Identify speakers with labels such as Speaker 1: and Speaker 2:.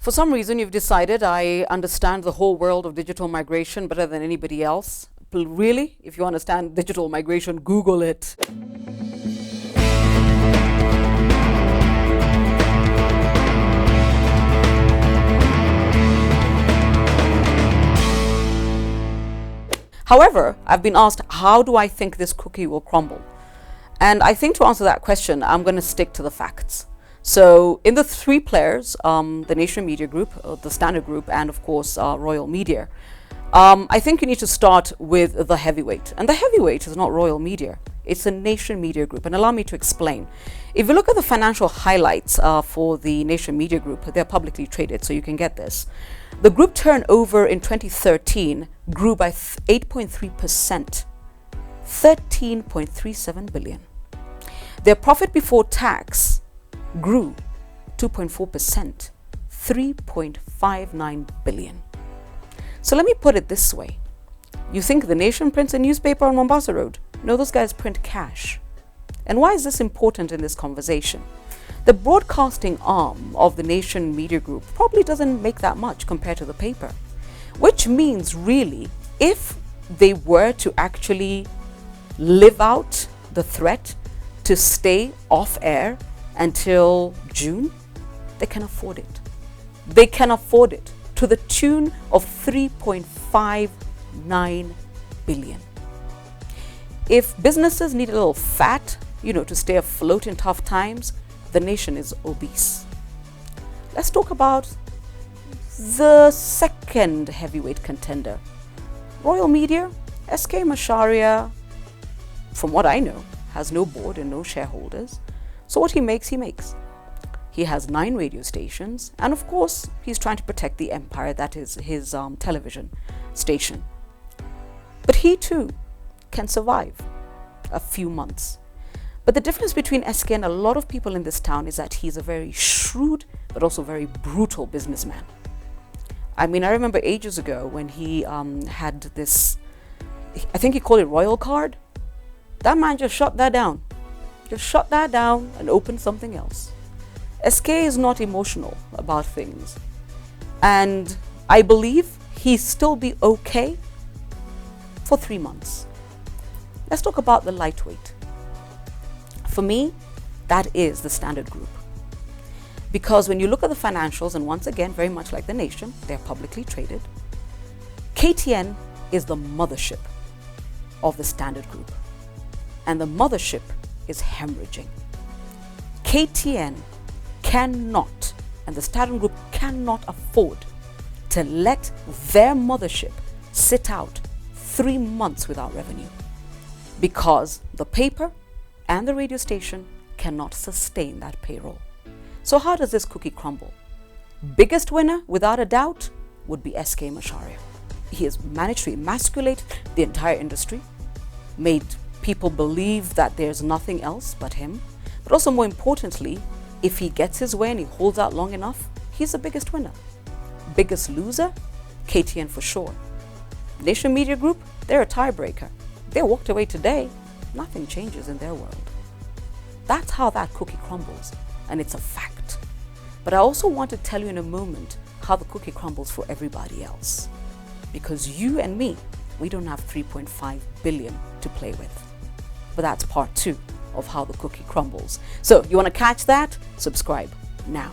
Speaker 1: For some reason, you've decided I understand the whole world of digital migration better than anybody else. Really? If you understand digital migration, Google it. However, I've been asked, how do I think this cookie will crumble? And I think to answer that question, I'm going to stick to the facts. So in the three players, the Nation Media Group, the Standard Group, and of course, Royal Media, I think you need to start with the heavyweight. And the heavyweight is not Royal Media, it's the Nation Media Group. And allow me to explain. If you look at the financial highlights for the Nation Media Group, they're publicly traded, so you can get this. The group turnover in 2013 grew by 8.3%, 13.37 billion. Their profit before tax grew 2.4%, 3.59 billion. So let me put it this way. You think the Nation prints a newspaper on Mombasa Road? No, those guys print cash. And why is this important in this conversation? The broadcasting arm of the Nation Media Group probably doesn't make that much compared to the paper, which means really, if they were to actually live out the threat to stay off air until June, they can afford it. They can afford it to the tune of 3.59 billion. If businesses need a little fat, to stay afloat in tough times, the Nation is obese. Let's talk about the second heavyweight contender. Royal Media, SK Macharia, from what I know, has no board and no shareholders. So what he makes, he makes. He has 9 radio stations, and of course, he's trying to protect the empire that is his television station. But he too can survive a few months. But the difference between SK and a lot of people in this town is that he's a very shrewd, but also very brutal businessman. I mean, I remember ages ago when he had this, I think he called it Royal Card. That man just shut that down. Just shut that down and open something else. SK is not emotional about things. And I believe he'll still be okay for 3 months. Let's talk about the lightweight. For me, that is the Standard Group. Because when you look at the financials, and once again, very much like the Nation, they're publicly traded, KTN is the mothership of the Standard Group. And the mothership is hemorrhaging. KTN cannot, and the Standard Group cannot afford to let their mothership sit out 3 months without revenue, because the paper and the radio station cannot sustain that payroll. So how does this cookie crumble? Biggest winner, without a doubt, would be SK Macharia. He has managed to emasculate the entire industry, made people believe that there's nothing else but him. But also more importantly, if he gets his way and he holds out long enough, he's the biggest winner. Biggest loser? KTN for sure. Nation Media Group, they're a tiebreaker. They walked away today, nothing changes in their world. That's how that cookie crumbles, and it's a fact. But I also want to tell you in a moment how the cookie crumbles for everybody else. Because you and me, we don't have 3.5 billion to play with. But that's part 2 of how the cookie crumbles. So you want to catch that? Subscribe now.